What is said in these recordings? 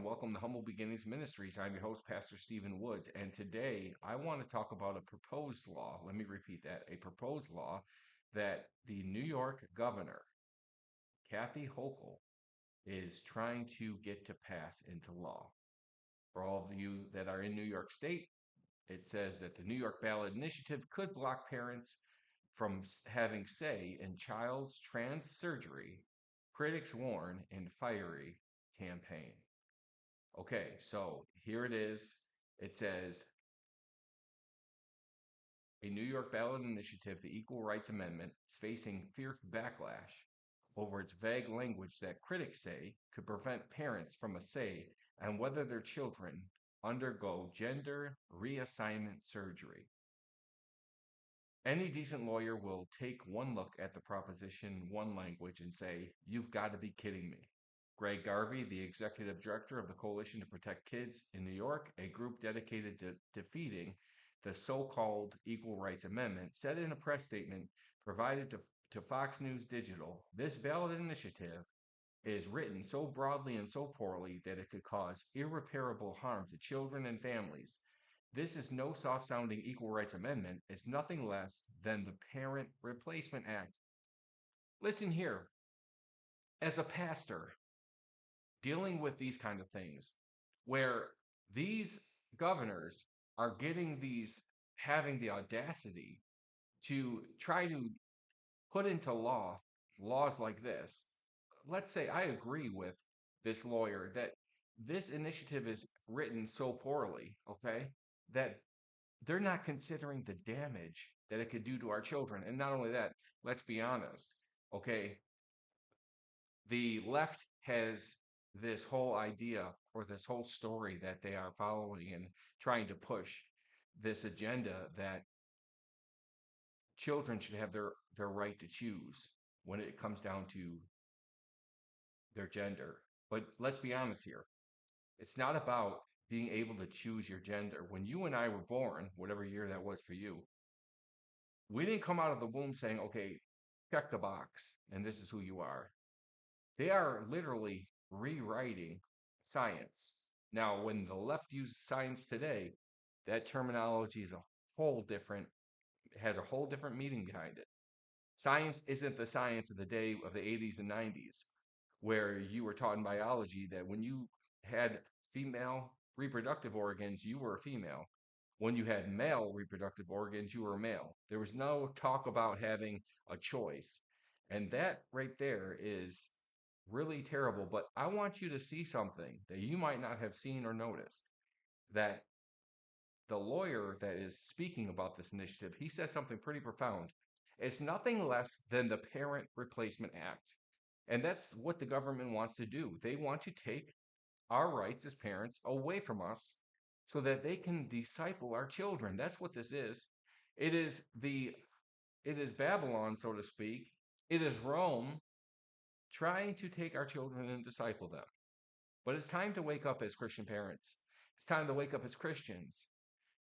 welcome to Humble Beginnings Ministries. I'm your host, Pastor Stephen Woods, and today I want to talk about a proposed law. Let me repeat that, a proposed law that the New York Governor, Kathy Hockel, is trying to get to pass into law. For all of you that are in New York State, it says that the New York ballot initiative could block parents from having say in child's trans surgery, critics warn in fiery campaign. Okay, so here it is. It says a New York ballot initiative, the Equal Rights Amendment, is facing fierce backlash over its vague language that critics say could prevent parents from a say on whether their children undergo gender reassignment surgery. Any decent lawyer will take one look at the Proposition 1 language and say, "You've got to be kidding me." Greg Garvey, the executive director of the Coalition to Protect Kids in New York, a group dedicated to defeating the so-called Equal Rights Amendment, said in a press statement provided to Fox News Digital, "This ballot initiative is written so broadly and so poorly that it could cause irreparable harm to children and families. This is no soft-sounding equal rights amendment. It's nothing less than the Parent Replacement Act." Listen here, as a pastor dealing with these kind of things, where these governors are having the audacity to try to put into laws like this. Let's say I agree with this lawyer that this initiative is written so poorly, okay, that they're not considering the damage that it could do to our children. And not only that, let's be honest, okay, the left has this whole idea or this whole story that they are following and trying to push this agenda that children should have their right to choose when it comes down to their gender. But let's be honest here. It's not about being able to choose your gender. When you and I were born, whatever year that was for you, we didn't come out of the womb saying, okay, check the box and this is who you are. They are literally rewriting science. Now, when the left uses science today, that terminology is has a whole different meaning behind it. Science isn't the science of the day of the 80s and 90s, where you were taught in biology that when you had female reproductive organs, you were a female. When you had male reproductive organs, you were a male. There was no talk about having a choice. And that right there is really terrible. But I want you to see something that you might not have seen or noticed. That the lawyer that is speaking about this initiative, he says something pretty profound. It's nothing less than the Parent Replacement Act. And that's what the government wants to do. They want to take our rights as parents away from us so that they can disciple our children. That's what this is. It is it is Babylon, so to speak. It is Rome trying to take our children and disciple them. But it's time to wake up as Christian parents. It's time to wake up as Christians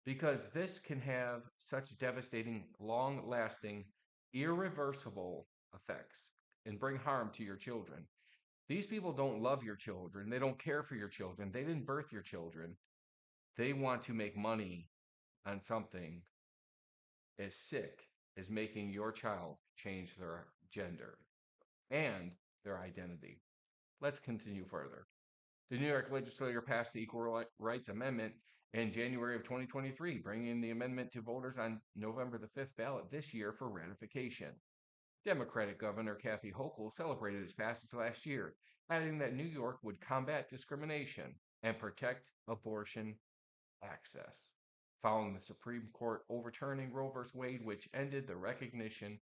because this can have such devastating, long lasting, irreversible effects and bring harm to your children. These people don't love your children. They don't care for your children. They didn't birth your children. They want to make money on something as sick as making your child change their gender and their identity. Let's continue further. The New York legislature passed the Equal Rights Amendment in January of 2023, bringing the amendment to voters on November the 5th ballot this year for ratification. Democratic Governor Kathy Hochul celebrated its passage last year, adding that New York would combat discrimination and protect abortion access, following the Supreme Court overturning Roe v. Wade, which ended the recognition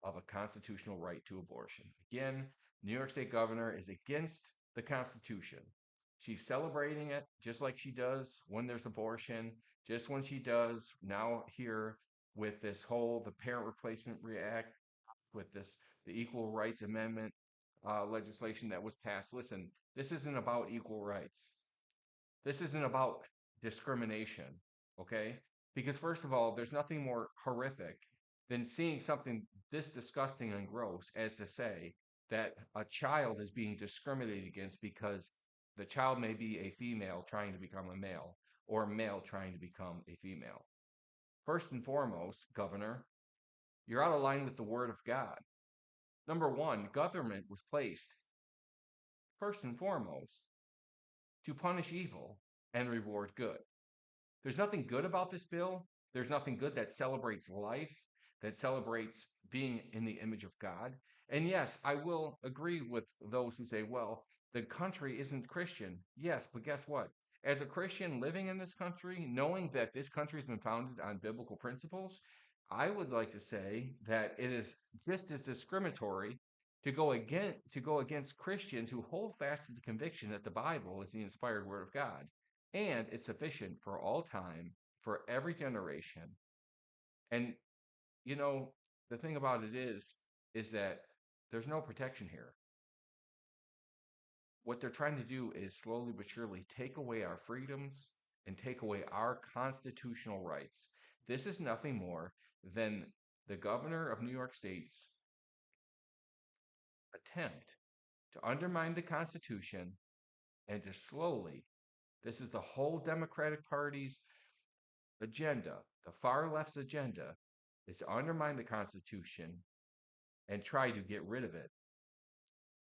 of a constitutional right to abortion. Again, New York State Governor is against the Constitution. She's celebrating it just like she does when there's abortion, just when she does now here with this whole the Parent Replacement Act, with the Equal Rights Amendment legislation that was passed. Listen, this isn't about equal rights. This isn't about discrimination, okay? Because first of all, there's nothing more horrific than seeing something this disgusting and gross as to say that a child is being discriminated against because The child may be a female trying to become a male, or a male trying to become a female. First and foremost, Governor, you're out of line with the Word of God. Number one, government was placed, first and foremost, to punish evil and reward good. There's nothing good about this bill. There's nothing good that celebrates life, that celebrates being in the image of God. And yes, I will agree with those who say, well, the country isn't Christian. Yes, but guess what? As a Christian living in this country, knowing that this country has been founded on biblical principles, I would like to say that it is just as discriminatory to go against Christians who hold fast to the conviction that the Bible is the inspired word of God and it's sufficient for all time, for every generation. And you know, the thing about it is that there's no protection here. What they're trying to do is slowly but surely take away our freedoms and take away our constitutional rights. This is nothing more than the governor of New York State's attempt to undermine the Constitution and to slowly, this is the whole Democratic Party's agenda, the far left's agenda, is to undermine the Constitution and try to get rid of it,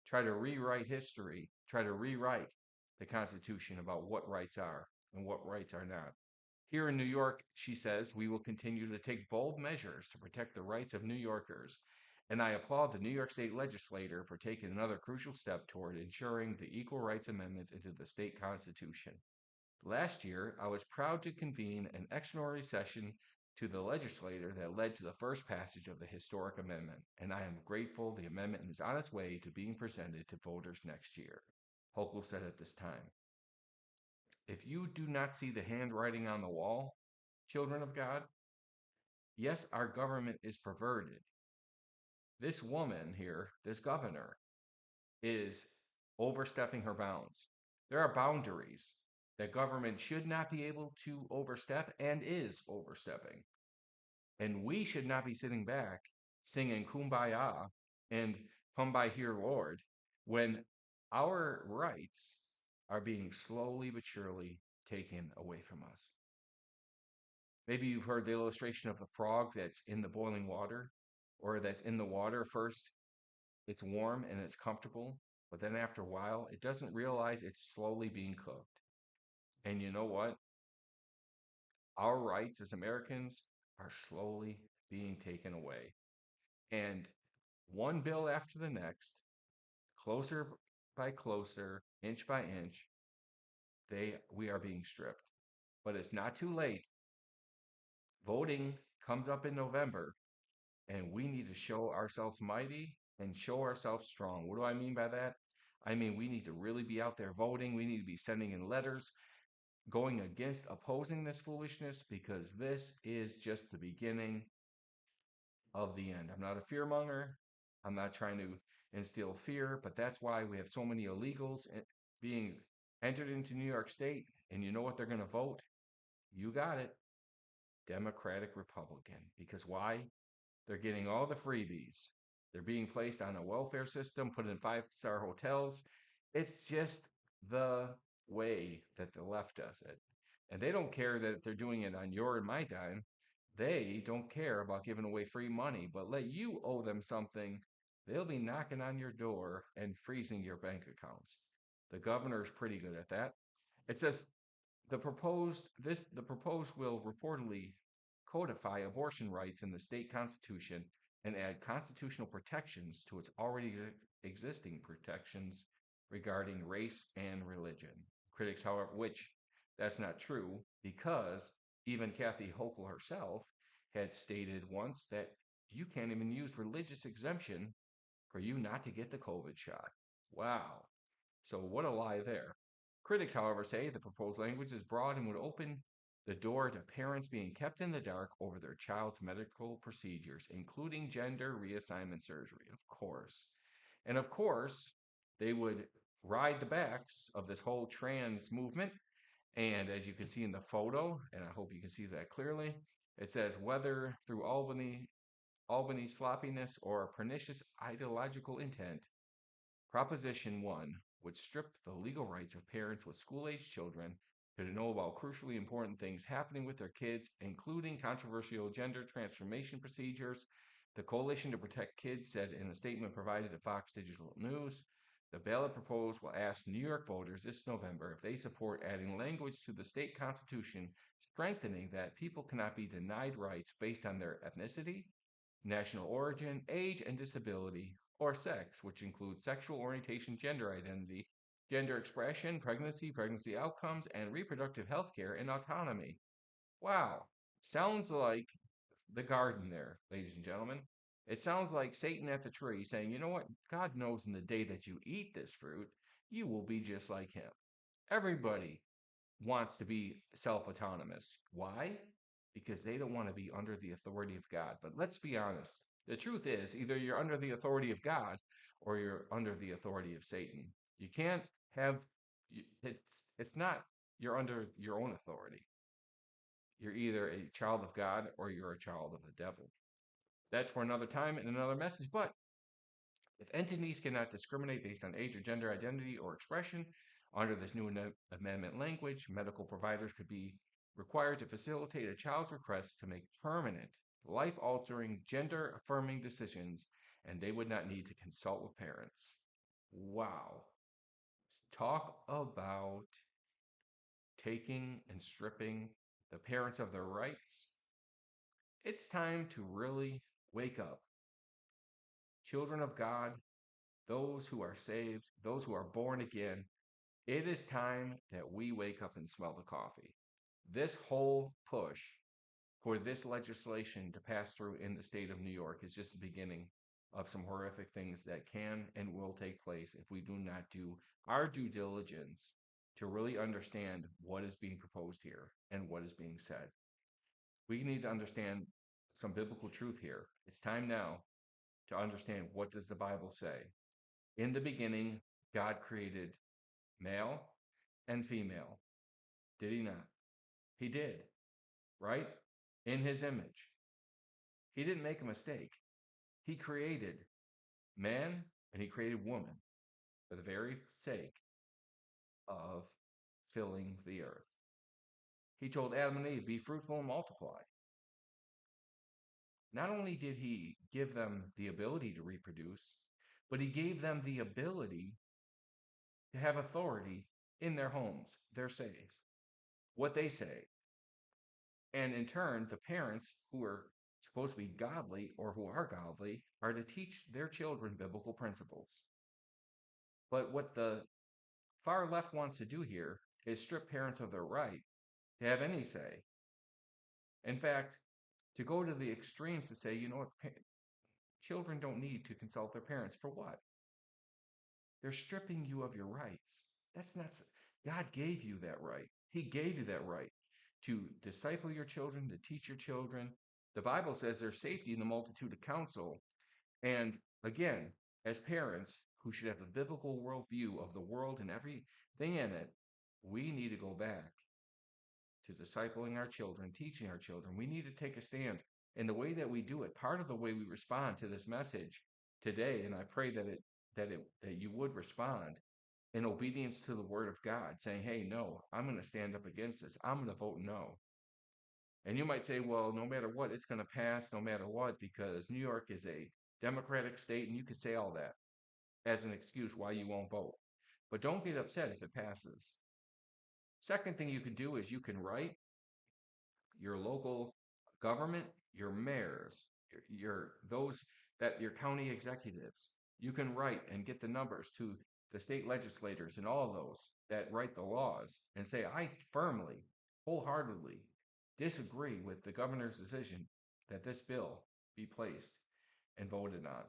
try to rewrite history, try to rewrite the Constitution about what rights are and what rights are not. Here in New York, she says, we will continue to take bold measures to protect the rights of New Yorkers. And I applaud the New York State legislature for taking another crucial step toward ensuring the equal rights amendments into the state constitution. Last year, I was proud to convene an extraordinary session to the legislature that led to the first passage of the historic amendment, and I am grateful the amendment is on its way to being presented to voters next year. Hochul said at this time, if you do not see the handwriting on the wall, children of God, yes, our government is perverted. This woman here, this governor, is overstepping her bounds. There are boundaries that government should not be able to overstep and is overstepping. And we should not be sitting back singing kumbaya and come by here, Lord, when our rights are being slowly but surely taken away from us. Maybe you've heard the illustration of the frog that's in the boiling water, or that's in the water first. It's warm and it's comfortable, but then after a while, it doesn't realize it's slowly being cooked. And you know what? Our rights as Americans are slowly being taken away. And one bill after the next, closer by closer, inch by inch, we are being stripped. But it's not too late. Voting comes up in November, and we need to show ourselves mighty and show ourselves strong. What do I mean by that? I mean, we need to really be out there voting. We need to be sending in letters, going against opposing this foolishness, because this is just the beginning of the end. I'm not a fearmonger. I'm not trying to instill fear, but that's why we have so many illegals being entered into New York State. And you know what they're going to vote? You got it. Democratic Republican. Because why? They're getting all the freebies. They're being placed on a welfare system, put in five-star hotels. It's just the way that the left does it. And they don't care that they're doing it on your and my dime. They don't care about giving away free money, but let you owe them something. They'll be knocking on your door and freezing your bank accounts. The governor's pretty good at that. It says the proposed will reportedly codify abortion rights in the state constitution and add constitutional protections to its already existing protections regarding race and religion. Critics, however, which that's not true because even Kathy Hockel herself had stated once that you can't even use religious exemption for you not to get the COVID shot. Wow. So what a lie there. Critics, however, say the proposed language is broad and would open the door to parents being kept in the dark over their child's medical procedures, including gender reassignment surgery, of course. And of course, they would ride the backs of this whole trans movement. And as you can see in the photo, and I hope you can see that clearly, it says whether through Albany sloppiness or pernicious ideological intent, Proposition 1 would strip the legal rights of parents with school-age children to know about crucially important things happening with their kids, including controversial gender transformation procedures. The Coalition to Protect Kids said in a statement provided to Fox Digital News, the ballot proposed will ask New York voters this November if they support adding language to the state constitution strengthening that people cannot be denied rights based on their ethnicity, national origin, age and disability, or sex, which includes sexual orientation, gender identity, gender expression, pregnancy outcomes, and reproductive health care and autonomy. Wow. Sounds like the garden there, ladies and gentlemen. It sounds like Satan at the tree saying, you know what? God knows in the day that you eat this fruit, you will be just like him. Everybody wants to be self autonomous. Why? Because they don't want to be under the authority of God. But let's be honest. The truth is, either you're under the authority of God or you're under the authority of Satan. You can't have it's not you're under your own authority. You're either a child of God or you're a child of the devil. That's for another time and another message. But if entities cannot discriminate based on age or gender identity or expression, under this new amendment language, medical providers could be required to facilitate a child's request to make permanent, life altering, gender affirming decisions, and they would not need to consult with parents. Wow. Talk about taking and stripping the parents of their rights. It's time to really wake up. Children of God, those who are saved, those who are born again, it is time that we wake up and smell the coffee. This whole push for this legislation to pass through in the state of New York is just the beginning of some horrific things that can and will take place if we do not do our due diligence to really understand what is being proposed here and what is being said. We need to understand some biblical truth here. It's time now to understand, what does the Bible say? In the beginning, God created male and female. Did he not? He did, right? In his image. He didn't make a mistake. He created man and he created woman for the very sake of filling the earth. He told Adam and Eve, be fruitful and multiply. Not only did he give them the ability to reproduce, but he gave them the ability to have authority in their homes, their says, what they say. And in turn, the parents who are supposed to be godly or who are godly are to teach their children biblical principles. But what the far left wants to do here is strip parents of their right to have any say. In fact, to go to the extremes to say, you know what, children don't need to consult their parents for what? They're stripping you of your rights. That's not, God gave you that right. He gave you that right to disciple your children, to teach your children. The Bible says there's safety in the multitude of counsel. And again, as parents who should have a biblical worldview of the world and everything in it, we need to go back to discipling our children, teaching our children. We need to take a stand. And the way that we do it, part of the way we respond to this message today, and I pray that you would respond in obedience to the word of God, saying, hey, no, I'm going to stand up against this. I'm going to vote no. And you might say, well, no matter what, it's going to pass no matter what, because New York is a democratic state, and you could say all that as an excuse why you won't vote. But don't get upset if it passes. Second thing you can do is you can write your local government, your mayors, your county executives. You can write and get the numbers to the state legislators and all of those that write the laws and say, I firmly, wholeheartedly disagree with the governor's decision that this bill be placed and voted on,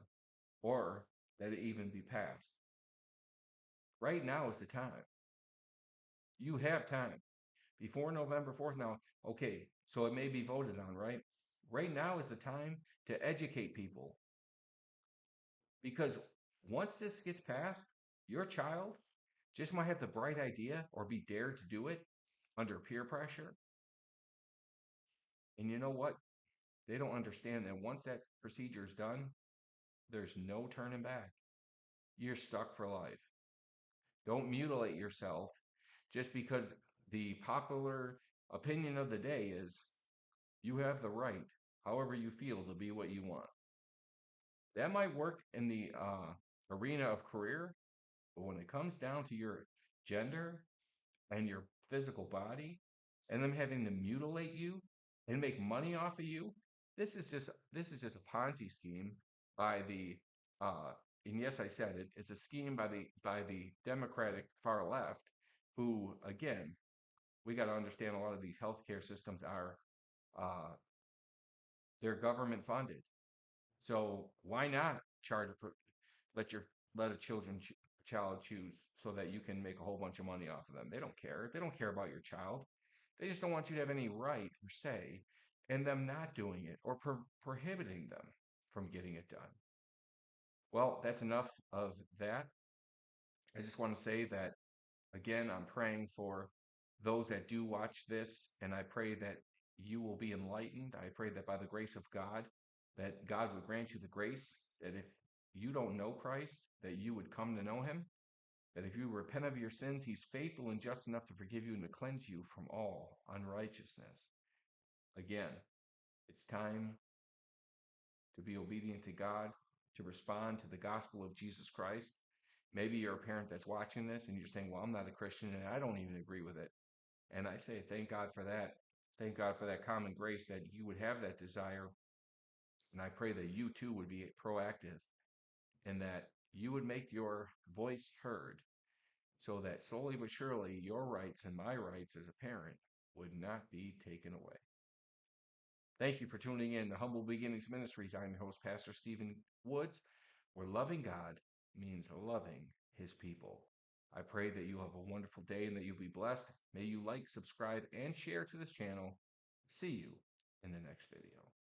or that it even be passed. Right now is the time. You have time. Before November 4th now, okay, so it may be voted on, right? Right now is the time to educate people. Because once this gets passed, your child just might have the bright idea or be dared to do it under peer pressure. And you know what? They don't understand that once that procedure is done, there's no turning back. You're stuck for life. Don't mutilate yourself just because the popular opinion of the day is you have the right, however you feel, to be what you want. That might work in the arena of career, but when it comes down to your gender and your physical body and them having to mutilate you and make money off of you, this is just a Ponzi scheme by the uh and yes, I said it, it's a scheme by the Democratic far left, who again, we got to understand a lot of these healthcare systems are uh they're government funded. So why not charge let your let a child choose so that you can make a whole bunch of money off of them? They don't care. They don't care about your child. They just don't want you to have any right or say in them not doing it or prohibiting them from getting it done. Well, that's enough of that. I just want to say that again, I'm praying for those that do watch this, and I pray that you will be enlightened. I pray that by the grace of God, that God would grant you the grace that if you don't know Christ, that you would come to know him, that if you repent of your sins, he's faithful and just enough to forgive you and to cleanse you from all unrighteousness. Again, it's time to be obedient to God, to respond to the gospel of Jesus Christ. Maybe you're a parent that's watching this and you're saying, well, I'm not a Christian and I don't even agree with it. And I say, thank God for that. Thank God for that common grace that you would have that desire. And I pray that you too would be proactive and that you would make your voice heard so that slowly but surely your rights and my rights as a parent would not be taken away. Thank you for tuning in to Humble Beginnings Ministries. I'm your host, Pastor Stephen Woods, where loving God means loving his people. I pray that you have a wonderful day and that you'll be blessed. May you like, subscribe, and share to this channel. See you in the next video.